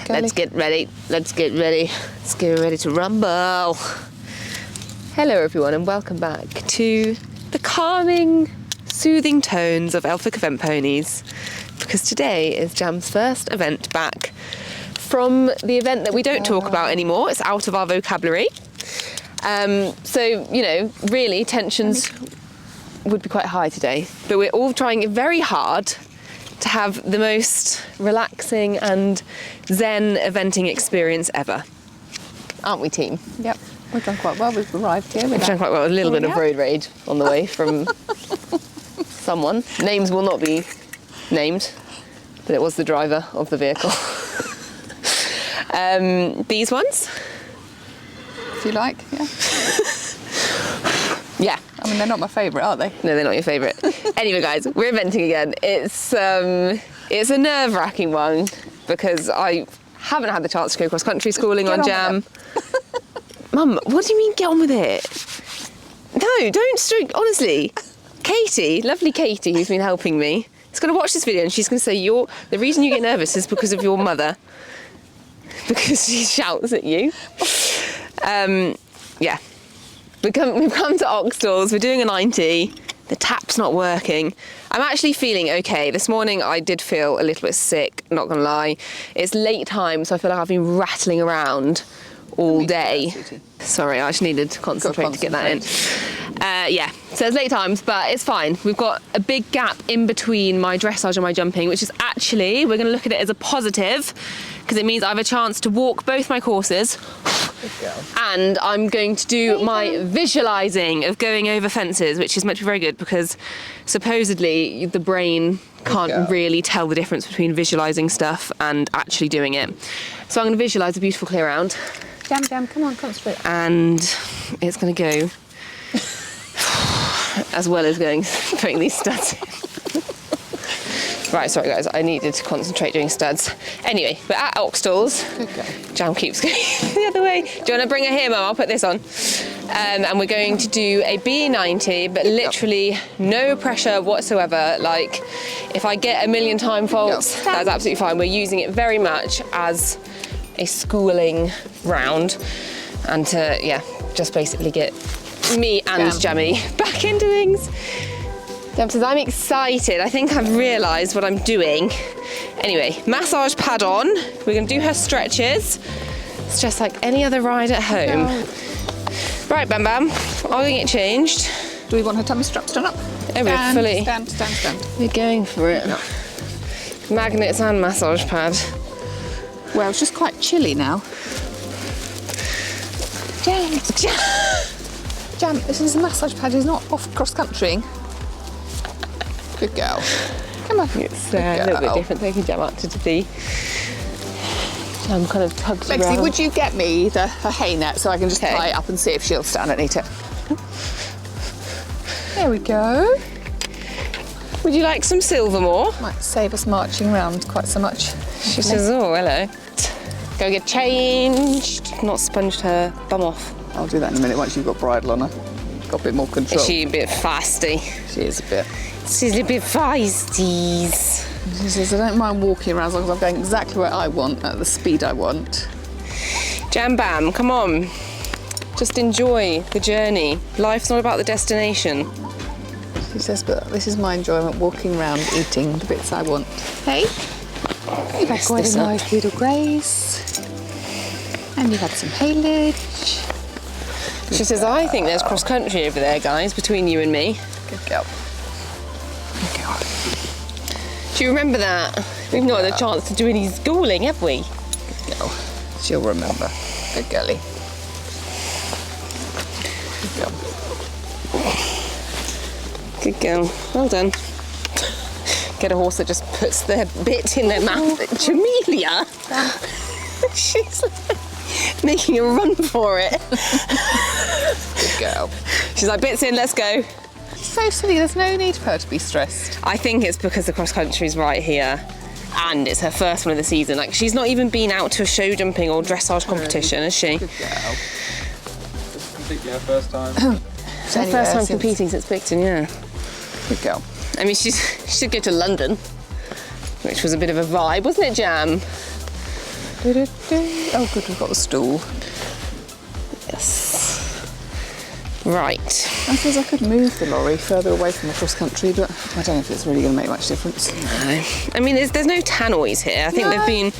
let's get ready. Let's get ready. Let's get ready to rumble. Hello everyone and welcome back to the calming, soothing tones of Elphick.Event.Ponies, because today is Jam's first event back from the event that we don't talk about anymore. It's out of our vocabulary. So, you know, really tensions would be quite high today, but we're all trying very hard to have the most relaxing and zen eventing experience ever. Aren't we, team? Yep. We've done quite well. We've arrived here. We've done quite well. A little bit of road rage on the way from someone. Names will not be named, but it was the driver of the vehicle. These ones? If you like, yeah. Yeah. I mean, they're not my favourite, are they? No, they're not your favourite. Anyway, guys, we're eventing again. It's a nerve-wracking one because I haven't had the chance to go cross-country schooling on Jam. Mum, what do you mean get on with it? No, don't stroke, honestly. Katie, lovely Katie, who's been helping me, is going to watch this video and she's going to say, the reason you get nervous is because of your mother. Because she shouts at you. Yeah. We've come to Oxtalls, we're doing a 90. The tap's not working. I'm actually feeling okay. This morning I did feel a little bit sick, not gonna lie. It's late time, so I feel like I've been rattling around all day. Sorry, I just needed to concentrate to get that in. Yeah, so it's late times, but it's fine. We've got a big gap in between my dressage and my jumping, which is actually, we're gonna look at it as a positive, because it means I have a chance to walk both my courses. And I'm going to do my visualising of going over fences, which is meant to be very good because supposedly the brain can't really tell the difference between visualising stuff and actually doing it. So I'm going to visualise a beautiful clear round. Jam, come on, concentrate. And it's going to go as well as putting these studs in. Right, sorry guys, I needed to concentrate doing studs. Anyway, we're at Oxtalls. Jam keeps going the other way. Do you want to bring her here, Mum? I'll put this on. And we're going to do a B90, but literally no pressure whatsoever. Like, if I get a million time faults, that's absolutely fine. We're using it very much as a schooling round and to, yeah, just basically get me and Jammy back into things. Jam says, I'm excited. I think I've realised what I'm doing. Anyway, massage pad on. We're going to do her stretches. It's just like any other ride at home. Right, Bam Bam, I'll get changed. Do we want her tummy straps done up? Oh, we're fully. Stand. We're going for it. No. Magnets and massage pad. Well, it's just quite chilly now. Jam, this is a massage pad. It's not off cross-country. Good girl. Come on. It's a little bit different taking Jam out to the Jam kind of tugs Lexi, around. would you get me a hay net so I can just tie it up and see if she'll stand underneath it? There we go. Would you like some Silvermore? Might save us marching around quite so much. She says, oh, hello. Go get changed. Not sponged her bum off. I'll do that in a minute once you've got bridle on her. Got a bit more control. Is she a bit fasty? She is a bit. She's a bit feisty. She says, I don't mind walking around as long as I'm going exactly where I want, at the speed I want. Jam Bam, come on. Just enjoy the journey. Life's not about the destination. She says, but this is my enjoyment, walking around, eating the bits I want. Hey? You've had quite a nice little graze. And you've had some haylage. She says, I think there's cross-country over there, guys, between you and me. Good girl. Do you remember that? We've not had a chance to do any schooling, have we? Good girl. She'll remember. Good girlie. Good girl. Good girl. Well done. Get a horse that just puts their bit in their mouth. Jamelia! She's making a run for it. Good girl. She's like, bits in, let's go. So silly, there's no need for her to be stressed. I think it's because the cross country's right here and it's her first one of the season. Like, she's not even been out to a show jumping or dressage competition, has she? Good girl. This is completely her first time. It's her first time competing since Bicton, yeah. Good girl. I mean, she did go to London, which was a bit of a vibe, wasn't it, Jam? Oh, good, we've got the stool. Yes. Right. I suppose I could move the lorry further away from the cross country, but I don't know if it's really going to make much difference. No. I mean, there's no tannoys here. I think they've been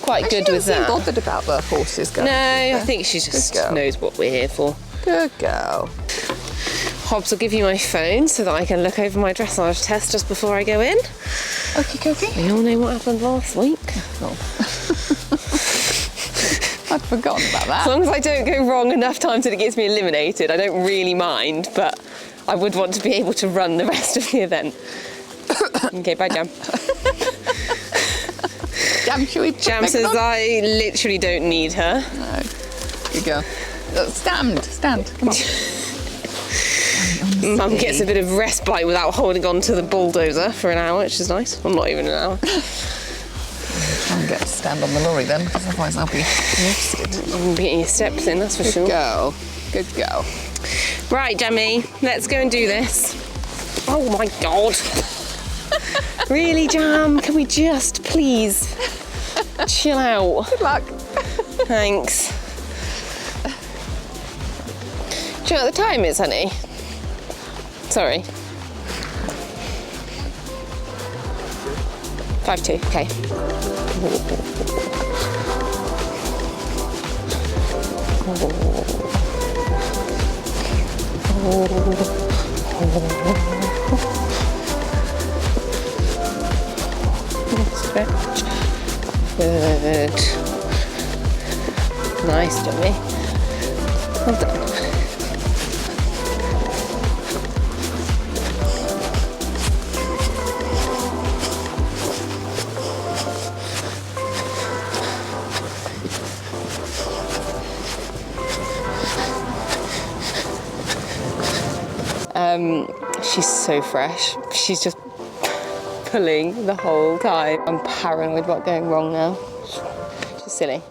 quite good with that. Bothered about the horses going. No, I think she just knows what we're here for. Good girl. Hobbs will give you my phone so that I can look over my dressage test just before I go in. Okie dokie. We all know what happened last week. Oh. I'd forgotten about that. As long as I don't go wrong enough times that it gets me eliminated, I don't really mind, but I would want to be able to run the rest of the event. Okay, bye, Jam. Jam, should we Jam says I literally don't need her. No. Good girl. Stand. Come on. Mum gets a bit of respite without holding on to the bulldozer for an hour, which is nice. Well, not even an hour. Try and get to stand on the lorry then, because otherwise I'll be exhausted. I'm getting your steps in, that's for sure. Good girl. Right, Jammy, let's go and do this. Oh my God. Really, Jam? Can we just please chill out? Good luck. Thanks. Do you know what the time is, honey? Sorry. 5:02, okay. Stretch. Good. Nice, Jammy. Well done. She's so fresh. She's just pulling the whole time. I'm paranoid about going wrong now. She's silly.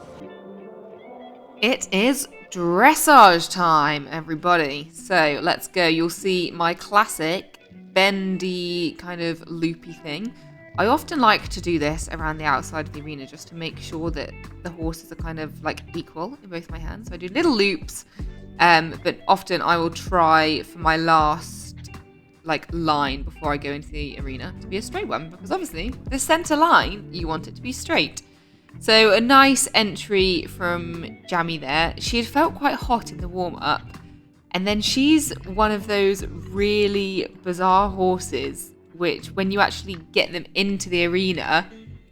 It is dressage time, everybody. So let's go. You'll see my classic bendy kind of loopy thing. I often like to do this around the outside of the arena just to make sure that the horses are kind of like equal in both my hands. So I do little loops, but often I will try for my last line before I go into the arena to be a straight one, because obviously the center line, you want it to be straight. So a nice entry from Jammy there. She had felt quite hot in the warm-up, and then she's one of those really bizarre horses which when you actually get them into the arena,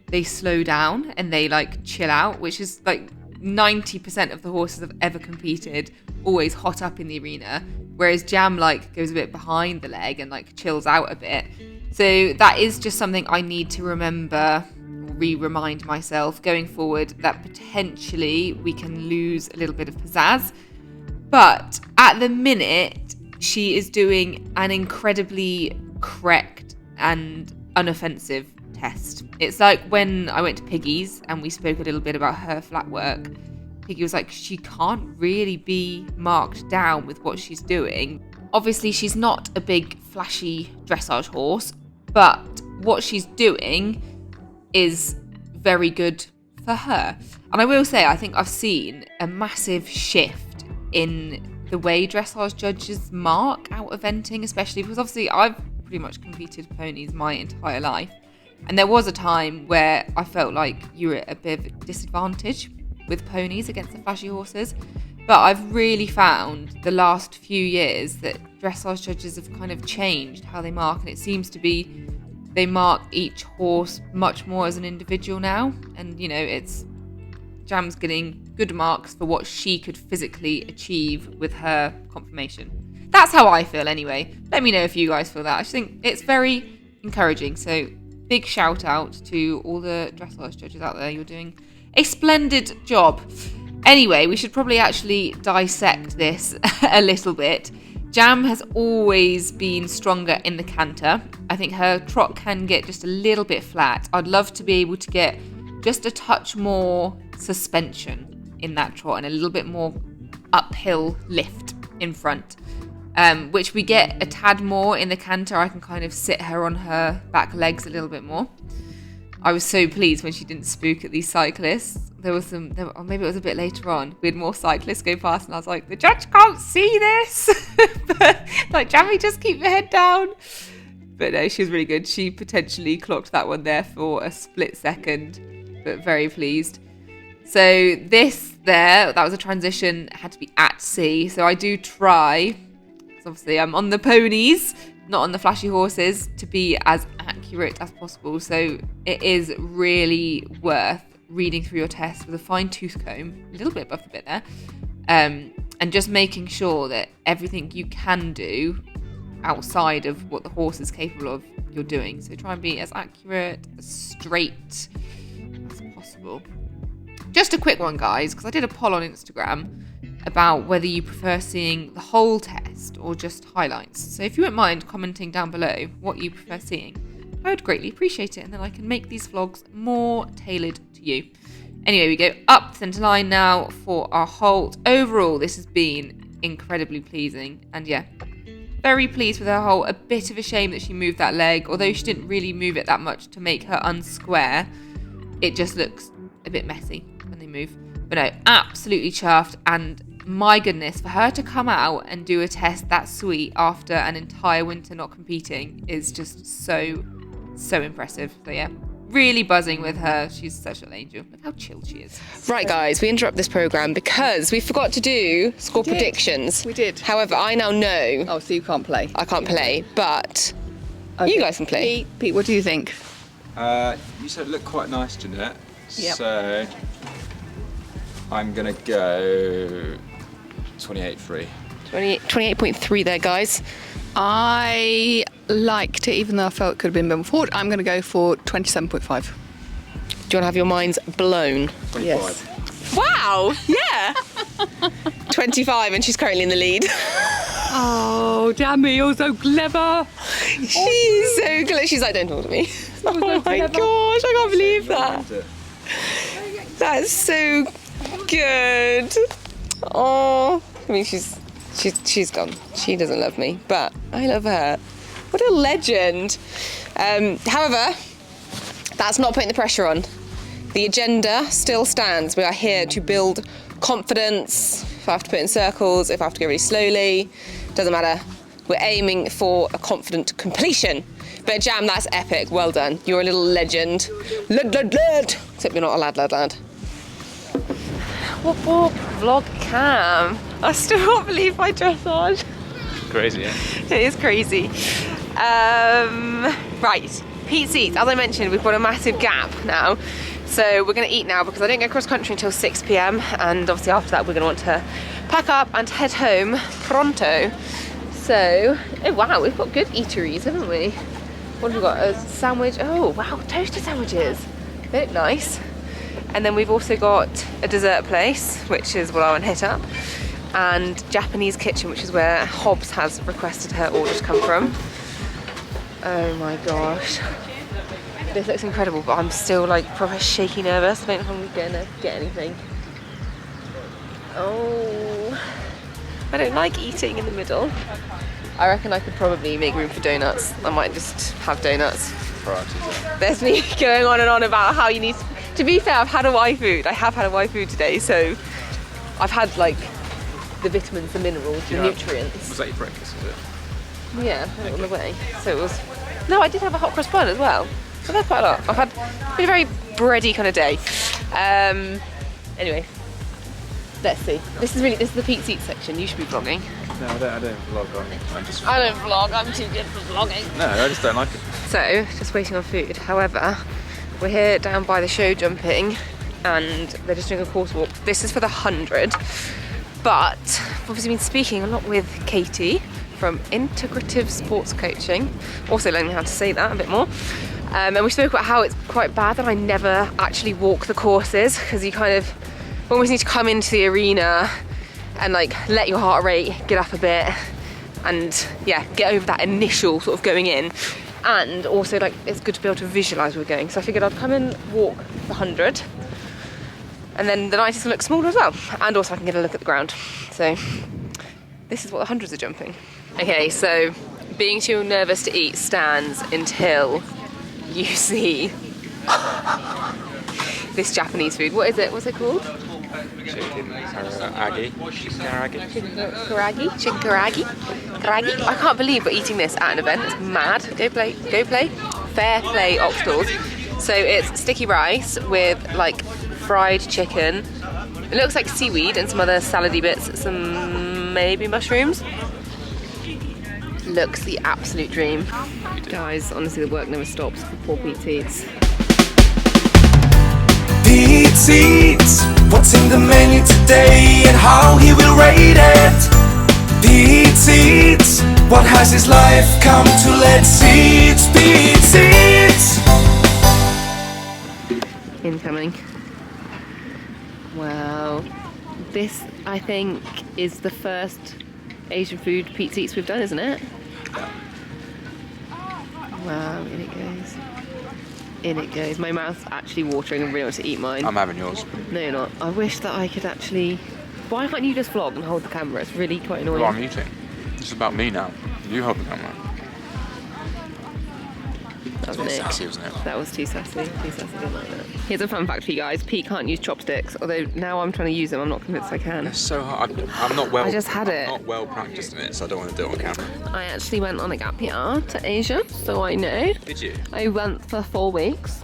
they slow down and they chill out, which is 90% of the horses I've ever competed always hot up in the arena, whereas Jam goes a bit behind the leg and chills out a bit. So that is just something I need to remember, remind myself going forward, that potentially we can lose a little bit of pizzazz. But at the minute, she is doing an incredibly correct and unoffensive test. It's like when I went to Piggy's and we spoke a little bit about her flat work. Piggy was like, she can't really be marked down with what she's doing. Obviously, she's not a big, flashy dressage horse, but what she's doing is very good for her. And I will say, I think I've seen a massive shift in the way dressage judges mark out eventing, especially because obviously I've pretty much competed ponies my entire life. And there was a time where I felt like you were at a bit of a disadvantage with ponies against the flashy horses. But I've really found the last few years that dressage judges have kind of changed how they mark, and it seems to be they mark each horse much more as an individual now. And, it's Jam's getting good marks for what she could physically achieve with her conformation. That's how I feel anyway. Let me know if you guys feel that. I just think it's very encouraging. So big shout out to all the dressage judges out there. You're doing a splendid job. Anyway, we should probably actually dissect this a little bit. Jam has always been stronger in the canter. I think her trot can get just a little bit flat. I'd love to be able to get just a touch more suspension in that trot and a little bit more uphill lift in front, which we get a tad more in the canter. I can kind of sit her on her back legs a little bit more. I was so pleased when she didn't spook at these cyclists. There was some, or maybe it was a bit later on, we had more cyclists go past and I was like, the judge can't see this. But, like, Jammy, just keep your head down. But no, she was really good. She potentially clocked that one there for a split second, but very pleased. So that was a transition, had to be at sea. So I do try, because obviously I'm on the ponies, not on the flashy horses, to be as accurate as possible. So it is really worth reading through your test with a fine-tooth comb, a little bit above the bit there, and just making sure that everything you can do outside of what the horse is capable of, you're doing. So try and be as accurate, as straight as possible. Just a quick one, guys, because I did a poll on Instagram about whether you prefer seeing the whole test or just highlights. So if you wouldn't mind commenting down below what you prefer seeing, I would greatly appreciate it, and then I can make these vlogs more tailored to you. Anyway, we go up the centre line now for our halt. Overall, this has been incredibly pleasing, and yeah, very pleased with her halt. A bit of a shame that she moved that leg, although she didn't really move it that much to make her unsquare. It just looks a bit messy when they move. But no, absolutely chuffed, and my goodness, for her to come out and do a test that sweet after an entire winter not competing is just so impressive. So yeah, really buzzing with her. She's such an angel. Look how chill she is. Right, guys, we interrupt this programme because we forgot to do score predictions. We did. However, I now know Oh, so you can't play. I can't play, but Okay. you guys can play. Pete, what do you think? You said it looked quite nice, Jeanette. Yep. So I'm gonna go 28.3. 28.3 there, guys. I liked it, even though I felt it could have been forward. I'm going to go for 27.5. Do you want to have your minds blown? 25. Yes. Wow, yeah. 25, and she's currently in the lead. Oh, Jammy, you're so clever. She's so close. She's like, don't talk to me. Oh my gosh, I can't believe that. That's so good. Oh, I mean, she's gone. She doesn't love me, but I love her. What a legend. However, that's not putting the pressure on. The agenda still stands. We are here to build confidence. If I have to put in circles, if I have to go really slowly, doesn't matter. We're aiming for a confident completion. But Jam, that's epic. Well done. You're a little legend. Lad. Except you're not a lad. Whoop whoop, vlog cam. I still can't believe my dressage. Crazy, yeah? It is crazy. Right, Pete seats. As I mentioned, we've got a massive gap now. So we're going to eat now because I don't go cross country until 6 p.m. And obviously after that we're going to want to pack up and head home pronto. So, oh wow, we've got good eateries, haven't we? What have we got? A sandwich. Oh wow, toasted sandwiches. They look nice. And then we've also got a dessert place, which is what I want to hit up, and Japanese kitchen, which is where Hobbs has requested her order to come from. Oh my gosh. This looks incredible, but I'm still like proper shaky nervous. I don't know if I'm gonna get anything. Oh, I don't like eating in the middle. I reckon I could probably make room for donuts. I might just have donuts. There's me going on and on about how you need to be fair, I've had Hawaii food. I have had Hawaii food today, so I've had like the vitamins, the minerals, the nutrients. Was that your breakfast, was it? Yeah, on the way. So it was. No, I did have a hot cross bun as well. So that's quite a lot. I've had been a very bready kind of day. Anyway, let's see. This is the Pete Seat section. You should be vlogging. No, I don't vlog on. I don't vlog. I'm too good for vlogging. No, I just don't like it. So, just waiting on food. However, we're here down by the show jumping, and they're just doing a course walk. This is for the 100, but I've obviously been speaking a lot with Katie from Integrative Sports Coaching, also learning how to say that a bit more. And we spoke about how it's quite bad that I never actually walk the courses, because you kind of almost need to come into the arena and like let your heart rate get up a bit, and yeah, get over that initial sort of going in. And also, like, it's good to be able to visualise where we're going. So I figured I'd come and walk the 100, and then the 90's gonna look smaller as well. And also I can get a look at the ground. So this is what the 100s are jumping. Okay, so being too nervous to eat stands until you see This Japanese food. What is it? What's it called? Chicken karagi. Chicken karagi. Chicken karagi. Karagi. I can't believe we're eating this at an event. It's mad. Go play. Go play. Fair play Oxtalls. So it's sticky rice with like fried chicken. It looks like seaweed and some other salady bits. Some maybe mushrooms. Looks the absolute dream. Guys, honestly the work never stops for poor Pete Eats. Pete Eats, what's in the menu today and how he will rate it. Pete Eats, what has his life come to? Let's see. It's Pete Eats. Incoming. Wow. This, I think, is the first Asian food Pete Eats we've done, isn't it? Wow, in it goes. In it goes. My mouth's actually watering and really want to eat mine. I'm having yours. No, you're not. I wish that I could actually... Why can't you just vlog and hold the camera? It's really quite annoying. Well, I'm eating. It's about me now. You hold the camera. That was Sassy, wasn't it? That was too sassy. Too sassy, didn't like that. Here's a fun fact for you guys. Pete can't use chopsticks, although now I'm trying to use them. I'm not convinced I can. It's so hard. I'm not well. I just had it. I'm not well practiced in it, so I don't want to do it on camera. I actually went on a gap year to Asia, so I know. Did you? I went for 4 weeks.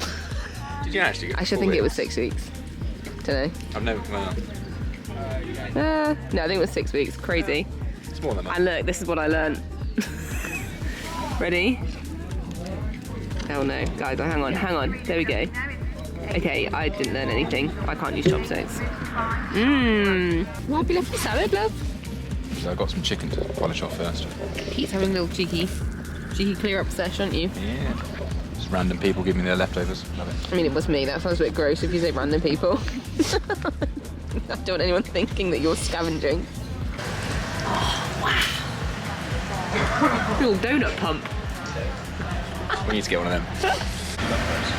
Did you actually? Go I should think it was 6 weeks. Don't know. I've never. Well, No, I think it was 6 weeks. Crazy. it's more than that. And look, this is what I learned. Ready? Oh no, guys, hang on. There we go. Okay, I didn't learn anything. I can't use chopsticks. What have you left for salad, love? So I've got some chicken to polish off first. Pete's having a little cheeky clear up session, aren't you? Yeah. Just random people give me their leftovers. Love it. I mean, it was me. That sounds a bit gross if you say random people. I don't want anyone thinking that you're scavenging. Oh, wow. Little donut pump. We need to get one of them.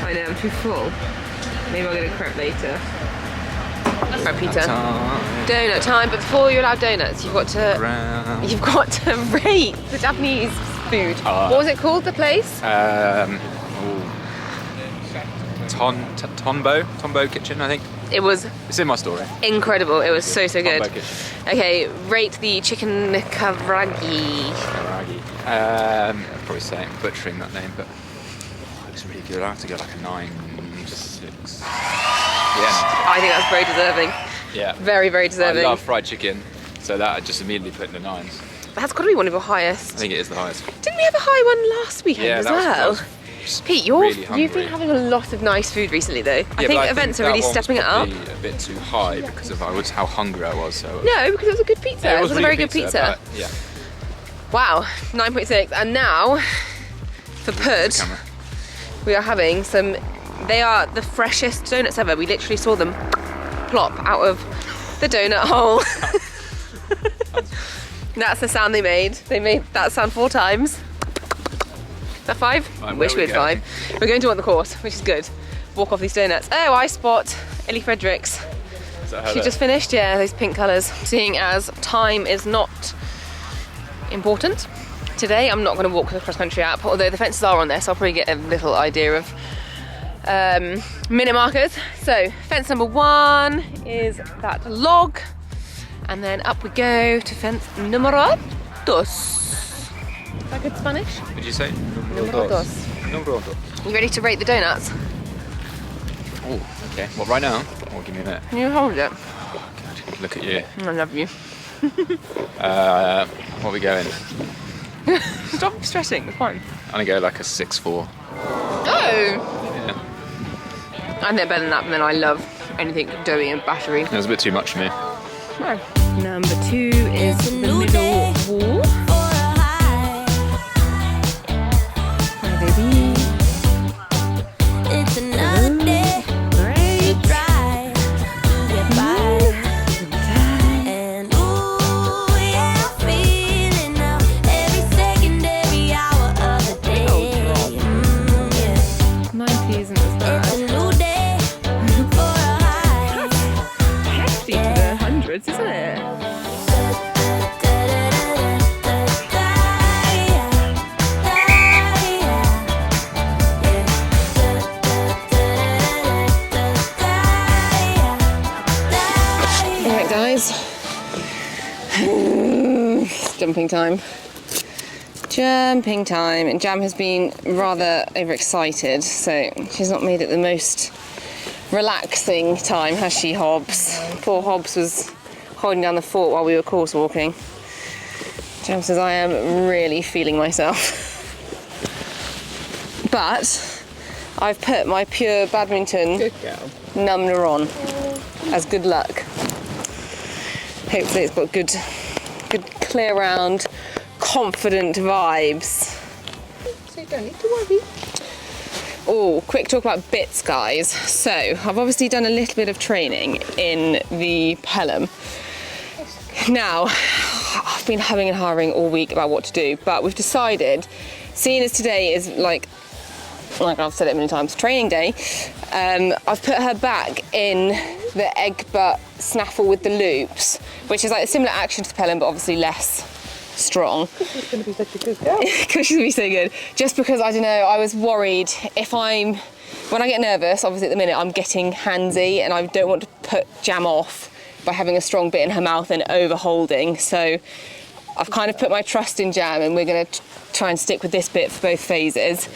I know, I'm too full. Maybe I'll get a crepe later. Right, Peter. Donut time, but before you're allowed donuts, you've got to rate the Japanese food. What was it called, the place? Tombo Kitchen, I think. It was It's in my story. incredible. It was so good. Tombo Kitchen. Okay, rate the chicken karagi. Karagi. I'd probably say I'm butchering that name, but it's really good. I have to go like a 9.6. Yeah. I think that's very deserving. Yeah. Very, very deserving. I love fried chicken, so that I just immediately put in the 9s. That's got to be one of your I highest. think it is the highest. Didn't we have a high one last weekend as that well? was Pete, really you've hungry. been having a lot of nice food recently, though. I Yeah, think but events are that really one was stepping it up. probably a bit too high because of how hungry I was. So No, because it was a good pizza. Yeah, it was a really very good pizza. but, yeah. Wow, 9.6. And now, for Pud, Camera. we are having some. They are the freshest donuts ever. We literally saw them plop out of the donut hole. That's the sound they made. They made that sound 4 times. Is that 5? Right, Wish where we are had we 5. We're going to want the course, which is good. Walk off these donuts. Oh, I spot Ellie Fredericks. Is that her She there? just finished, yeah, those pink colours. Seeing as time is not important, today I'm not going to walk the cross-country app, although the fences are on there, so I'll probably get a little idea of minute markers. So, fence number 1 is that log, and then up we go to fence numero 2. Is that good Spanish? What did you say? Numero 2. Numero 2. You ready to rate the donuts? Oh, okay. Well, right now? Or give me a minute. Can you hold it? Oh, God. Look at you. I love you. What are we going? Stop stressing, it's fine. I'm going to go like a 6.4. Oh! Yeah. I think better than that, but then I love anything doughy and battery. It was a bit too much for me. Right. Number 2 is the middle wall. Hi, baby. It's another day. Great. Try to get by. And ooh, yeah, I'm feeling now. Every second, every hour of the day. Yeah. 90 isn't as It's bad. a new day for a high. Hefty for the hundreds, isn't it? guys. Jumping time. Jumping time. And Jam has been rather overexcited, so she's not made it the most relaxing time, has she, Hobbs? Poor Hobbs was holding down the fort while we were course walking. Jam says, I am really feeling myself. But I've put my Pure Badminton number on as good luck. Hopefully it's got good clear round, confident vibes. So you don't need to worry. Oh, quick talk about bits, guys. So I've obviously done a little bit of training in the Pelham. Now, I've been humming and hawing all week about what to do, but we've decided, seeing as today is like I've said it many times, training day, I've put her back in the egg butt snaffle with the loops, which is like a similar action to the Pelham, but obviously less strong. She's going to be such a good girl. Because she's going to be so good. Just because, I don't know, I was worried when I get nervous, obviously at the minute I'm getting handsy and I don't want to put Jam off by having a strong bit in her mouth and over holding. So I've kind of put my trust in Jam, and we're going to try and stick with this bit for both phases.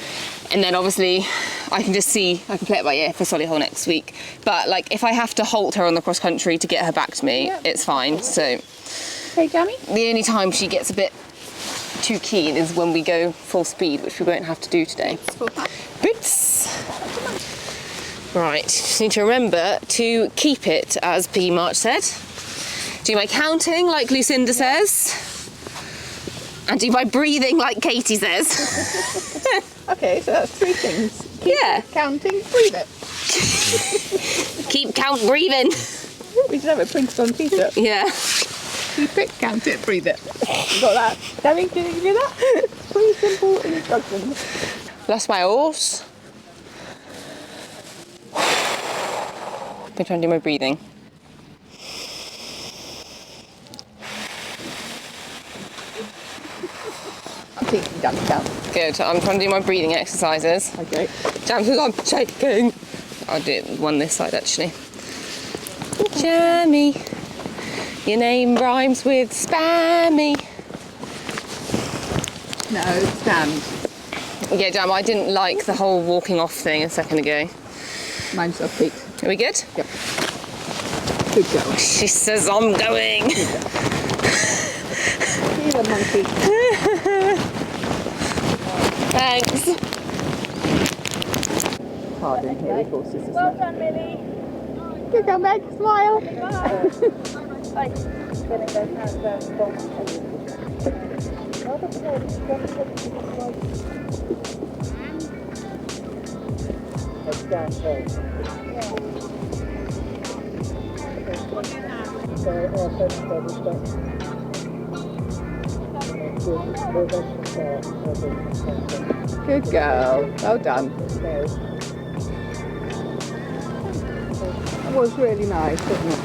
And then obviously I can play it by ear for Solihull next week. But like if I have to halt her on the cross country to get her back to me, it's fine. So Hey, Jammy. the only time she gets a bit too keen is when we go full speed, which we won't have to do today. Boots. Right, just need to remember to keep it as P. March said. Do my counting like Lucinda says. And do my breathing like Katie says. Okay, so that's 3 things. Keep Yeah. it, counting, breathe it. Keep, count, breathing. We should have it printed on t-shirt. Yeah. Keep it, count it, breathe it. You got that? Jammy, can you do that? 3 simple instructions. Lost my horse. Been trying to do my breathing. I'm teaching Jammy count. Good. I'm trying to do my breathing exercises. Okay. Jam says I'm shaking. I'll do it one this side actually. Jammy, your name rhymes with spammy. No, stand. Yeah, Jam, I didn't like the whole walking off thing a second ago. Mind's off feet. Are we good? Yep. Good girl. She says I'm going. He's a monkey. Thanks. Hard in here with horses, isn't it? Well done, Millie. Good girl, Meg. Smile. Good girl. Well done. That was really nice, wasn't it?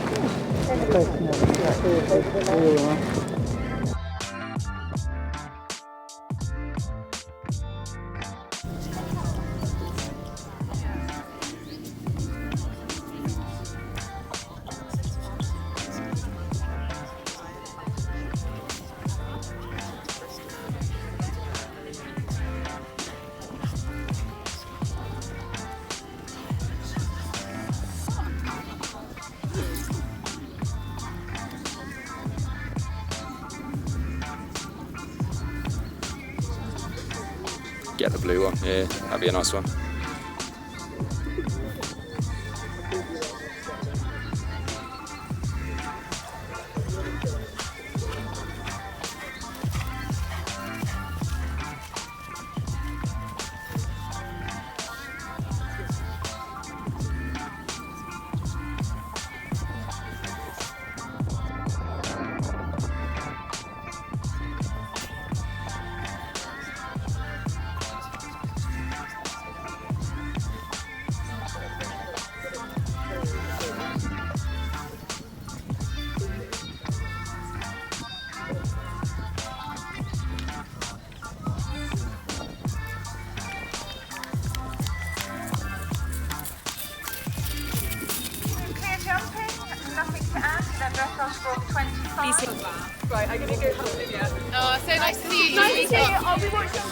Get the blue one, yeah, that'd be a nice one. Right, I'm going to go help Lydia. Oh, so nice to see you. Nice to see you. I'll be watching.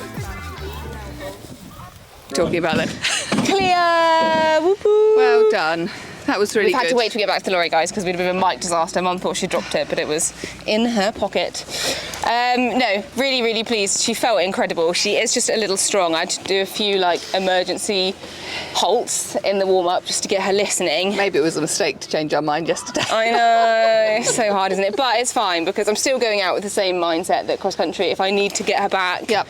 Talking about them. Clear! Whoop-woo. Well done. That was really We've had good. to wait to get back to the lorry, guys, because we'd have been a mic disaster. Mum thought she dropped it, but it was in her pocket. No, really, really pleased. She felt incredible. She is just a little strong. I had to do a few like emergency halts in the warm-up just to get her listening. Maybe it was a mistake to change our mind yesterday. I know, it's so hard, isn't it? But it's fine because I'm still going out with the same mindset that cross country, if I need to get her back. Yep.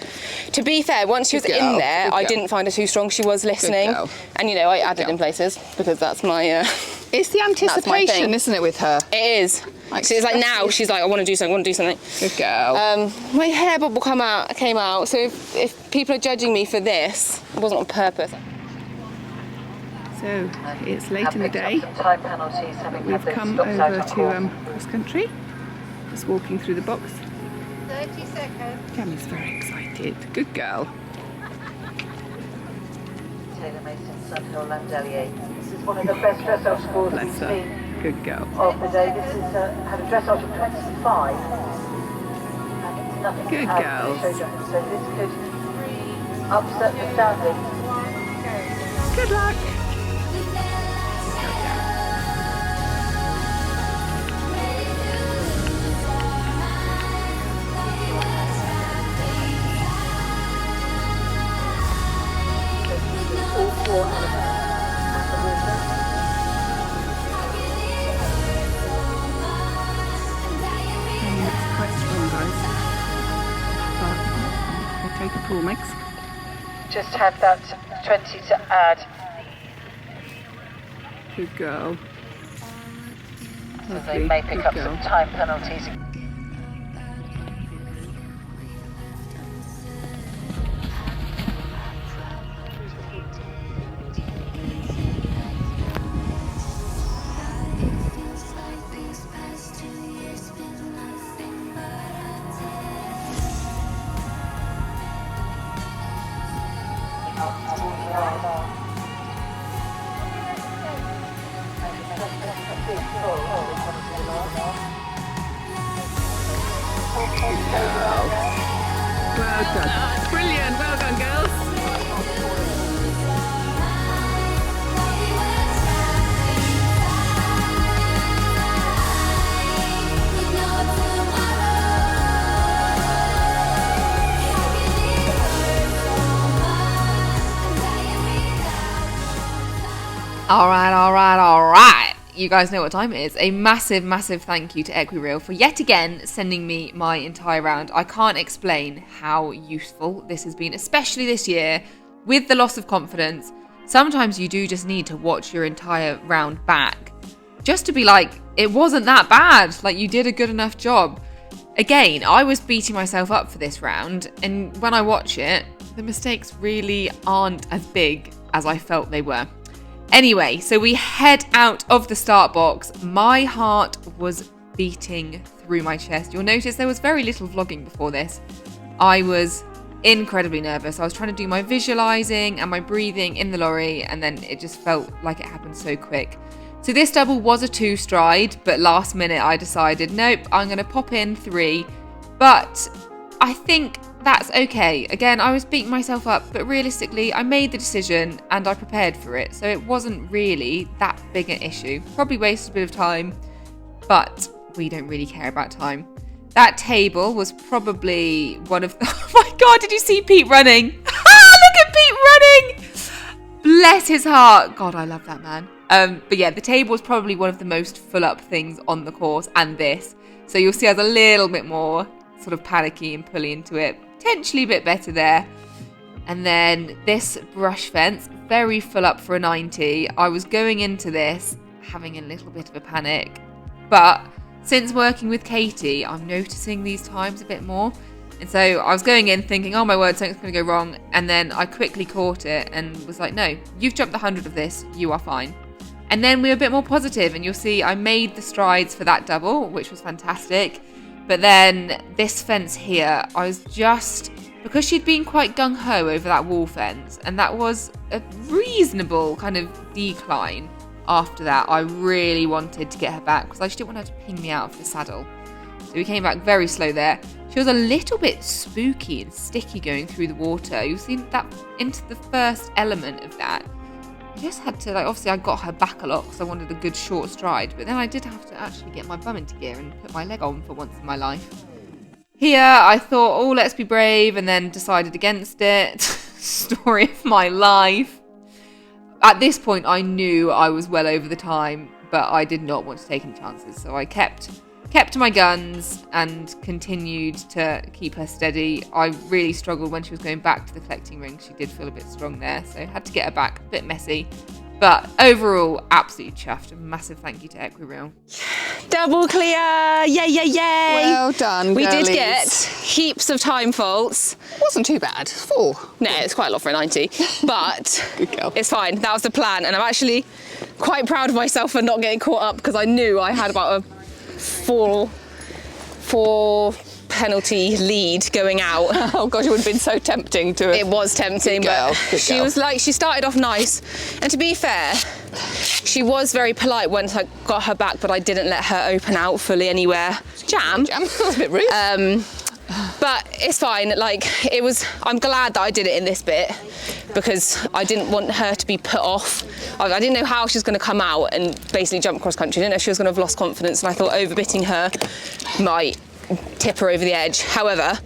To be fair, once she was Good girl, in there, good I girl. didn't find her too strong. She was listening. girl. And you know, I added girl. in places because that's my. It's the anticipation, thing. isn't it, with her? It is. Like, So it's like now she's like, I want to do something, I want to do something. Good girl. My hair bubble came out. So if people are judging me for this, it wasn't on purpose. So it's late in the day. We've come over to cross country. Just walking through the box. 30 seconds. Jammy's very excited. Good girl. Taylor Mason, Sunhill Landelier. This is one of the best dressage scores we've Bless her. seen Good girl. of the day. This is had a dressage of 25. And nothing Good out girls. of the showjumping, so this could upset the standings. Good luck. All four elements at the water. It's quite strong, guys. But we'll take a pool mix. Just had that 20 to add. Good girl. So Lovely. they may pick Good up girl. some time penalties. Well done. Brilliant. Well done, girls. All right. You guys know what time it is. A massive, massive thank you to Equireel for yet again sending me my entire round. I can't explain how useful this has been, especially this year with the loss of confidence. Sometimes you do just need to watch your entire round back just to be like, it wasn't that bad. Like, you did a good enough job. Again, I was beating myself up for this round, and when I watch it, the mistakes really aren't as big as I felt they were. Anyway, so we head out of the start box. My heart was beating through my chest. You'll notice there was very little vlogging before this. I was incredibly nervous. I was trying to do my visualizing and my breathing in the lorry, and then it just felt like it happened so quick. So this double was a 2 stride, but last minute I decided, nope, I'm going to pop in 3. But I think that's okay. Again, I was beating myself up, but realistically, I made the decision and I prepared for it. So it wasn't really that big an issue. Probably wasted a bit of time, but we don't really care about time. That table was probably one of... Oh my God, did you see Pete running? Look at Pete running! Bless his heart. God, I love that man. But yeah, the table was probably one of the most full up things on the course, and this. So you'll see I was a little bit more sort of panicky and pully into it. Potentially a bit better there. And then this brush fence, very full up for a 90. I was going into this having a little bit of a panic. But since working with Katie, I'm noticing these times a bit more. And so I was going in thinking, oh my word, something's going to go wrong. And then I quickly caught it and was like, no, you've jumped the 100 of this. You are fine. And then we were a bit more positive, and you'll see I made the strides for that double, which was fantastic. But then this fence here, I was just, because she'd been quite gung-ho over that wall fence, and that was a reasonable kind of decline, after that, I really wanted to get her back because I just didn't want her to ping me out of the saddle. So we came back very slow there. She was a little bit spooky and sticky going through the water. You've seen that into the first element of that. I just had to, like, obviously I got her back a lot because I wanted a good short stride, but then I did have to actually get my bum into gear and put my leg on for once in my life. Here, I thought, oh, let's be brave, and then decided against it. Story of my life. At this point, I knew I was well over the time, but I did not want to take any chances, so I kept to my guns and continued to keep her steady. I really struggled when she was going back to the collecting ring. She did feel a bit strong there, so had to get her back. A bit messy. But overall, absolutely chuffed. A massive thank you to Equireel. Double clear! Yay, yay, yay! Well done, We did girlies. get heaps of time faults. It wasn't too bad. 4. No, it's quite a lot for a 90, but Good girl. it's fine. That was the plan, and I'm actually quite proud of myself for not getting caught up because I knew I had about a 4 penalty lead going out. Oh gosh, it would have been so tempting to. It was tempting, Good girl, but good she girl. was like, she started off nice, and to be fair, she was very polite once I got her back, but I didn't let her open out fully anywhere. Jam. Jam. That was a bit rude. But it's fine. Like, it was. I'm glad that I did it in this bit because I didn't want her to be put off. I didn't know how she was going to come out and basically jump cross country. I didn't know she was going to have lost confidence, and I thought overbitting her might tip her over the edge. However,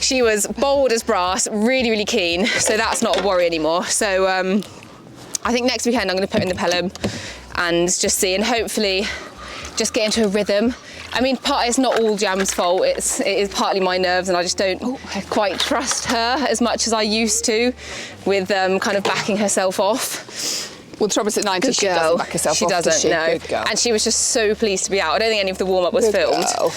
she was bold as brass, really, really keen. So that's not a worry anymore. So I think next weekend I'm going to put in the pelham and just see, and hopefully just get into a rhythm. I mean, it's not all Jam's fault. It is partly my nerves, and I just don't quite trust her as much as I used to with kind of backing herself off. Well, the trouble is at 90, Good she girl. doesn't back herself She off, doesn't, does she? no. Good girl. And she was just so pleased to be out. I don't think any of the warm-up was Good filmed. girl.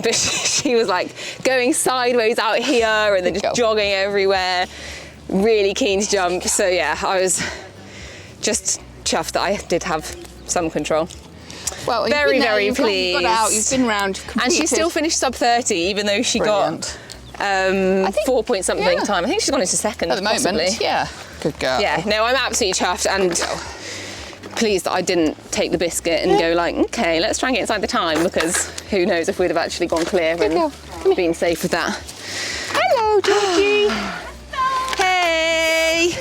But she was like going sideways out here and then Good just girl. jogging everywhere. Really keen to jump. So yeah, I was just chuffed that I did have some control. Well, you've Very, been there, very you've pleased. got out, you've been round, you've And she competed. still finished sub 30, even though she Brilliant. got 4 point something yeah. time. I think she's gone into second, At the moment, possibly. yeah. Good girl. Yeah, no, I'm absolutely chuffed and pleased that I didn't take the biscuit and go like, okay, let's try and get inside the time, because who knows if we'd have actually gone clear girl. and been safe with that. Hello, Georgie. Hey!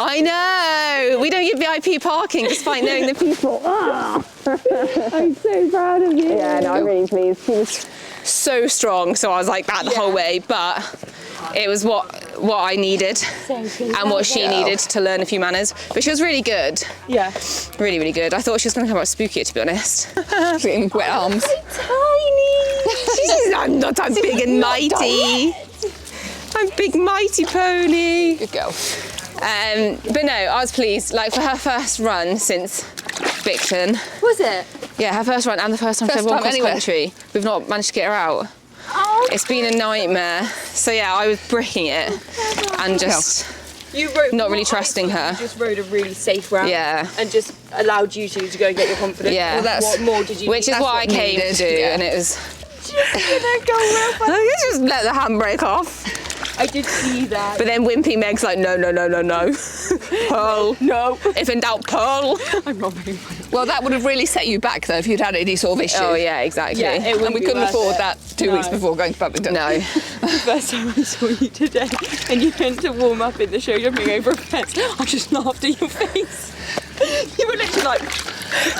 I know! We don't get VIP parking despite knowing the people. I'm so proud of you. Yeah, no, I'm really pleased. She was so strong, so I was like that the whole way, but it was what I needed and what she needed to learn a few manners. But she was really good. Yeah. Really, really good. I thought she was going to come out spookier, to be honest. Wet arms. I'm not I'm big and mighty. I'm big mighty pony. Good girl. But no, I was pleased. Like, for her first run since Bicton. Was it? Yeah, her first run and the first time First she's ever won time cross anywhere. country. We've not managed to get her out. Oh, It's been a nightmare. So yeah, I was bricking it and just you rode. not really what I trusting thought her. You just rode a really safe route. Yeah. And just allowed you to go and get your confidence. Yeah. Well, that's- What more did you? Which is That's what I what came needed, to do, yeah. and it was. You don't go real fast. I just let the handbrake off. I did see that. But then Wimpy Meg's like, no. Pearl. No. If in doubt, Pearl. I'm not very funny. Well, that would have really set you back, though, if you'd had any sort of issue. Oh, yeah, exactly. Yeah, it And wouldn't we be couldn't worth afford it. that 2 weeks No. before going to Bicton. No. The first time I saw you today and you went to warm up in the show jumping over a fence, I just laughed at your face. You were literally like,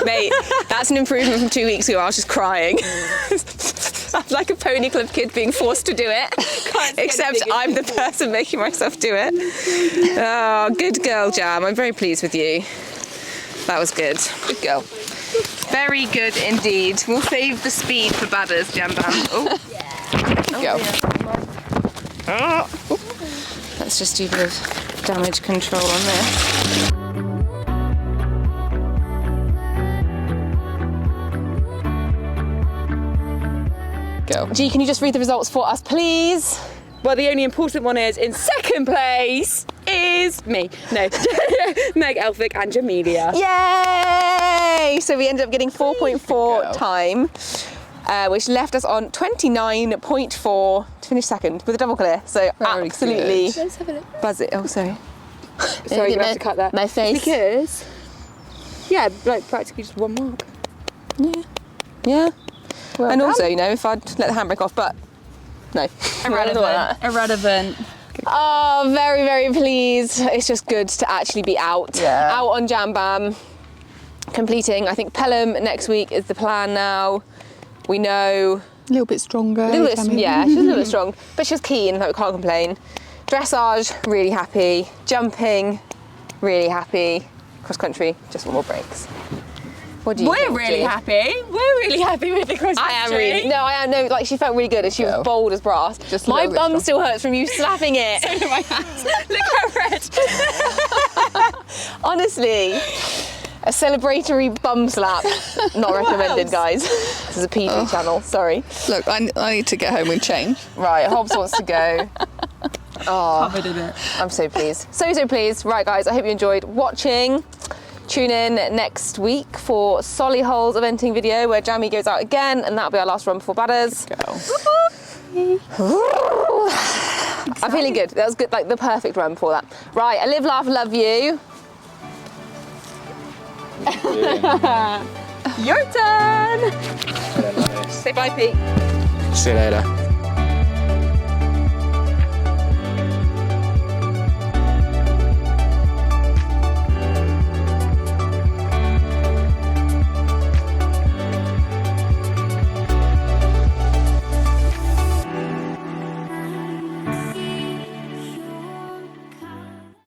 Mate, that's an improvement from 2 weeks ago. I was just crying. I'm like a pony club kid being forced to do it. Except anything I'm the person making myself do it. Oh, good girl, Jam. I'm very pleased with you. That was good. Good girl. Very good indeed. We'll save the speed for badders, Jam Bam. Oh. Good girl. Let's just do a bit of damage control on this. Go. G, can you just read the results for us, please? well, the only important one is in second place is me. No, Meg, Elphick, and Jamelia. Yay! So we ended up getting 4.4 girl. time, which left us on 29.4 to finish second with a double clear. So Very absolutely good. buzz it. Oh, sorry. Sorry, you have to cut that. My face. Because Yeah, like practically just 1 mark. Yeah. Well And done. also, you know, if I'd let the handbrake off, but no. Irrelevant. Oh, very, very pleased. It's just good to actually be out. Yeah. Out on Jam Bam. Completing, I think Pelham next week is the plan now. We know. A little bit stronger. A little bit, Jammy. yeah, she's a little bit strong, but she's keen, like, we can't complain. Dressage, really happy. Jumping, really happy. Cross country, just 1 more breaks. What do you think, We're really Jude? happy. We're really happy with the cross I am really, no, I am, no, like she felt really good and she was Girl. bold as brass. Just a My little bit bum strong. still hurts from you slapping it. So do my hands. Look how red. Honestly, a celebratory bum slap. Not recommended, guys. This is a PG channel, sorry. Look, I need to get home and change. Right, Hobbs wants to go. Oh, Covered in it. I'm so pleased. So, so pleased. Right, guys, I hope you enjoyed watching. Tune in next week for Solihull's eventing video where Jammy goes out again, and that'll be our last run before batters. I'm feeling good. That was good, like the perfect run for that. Right, I live, laugh, love you. Your turn. Say bye, Pete. See you later.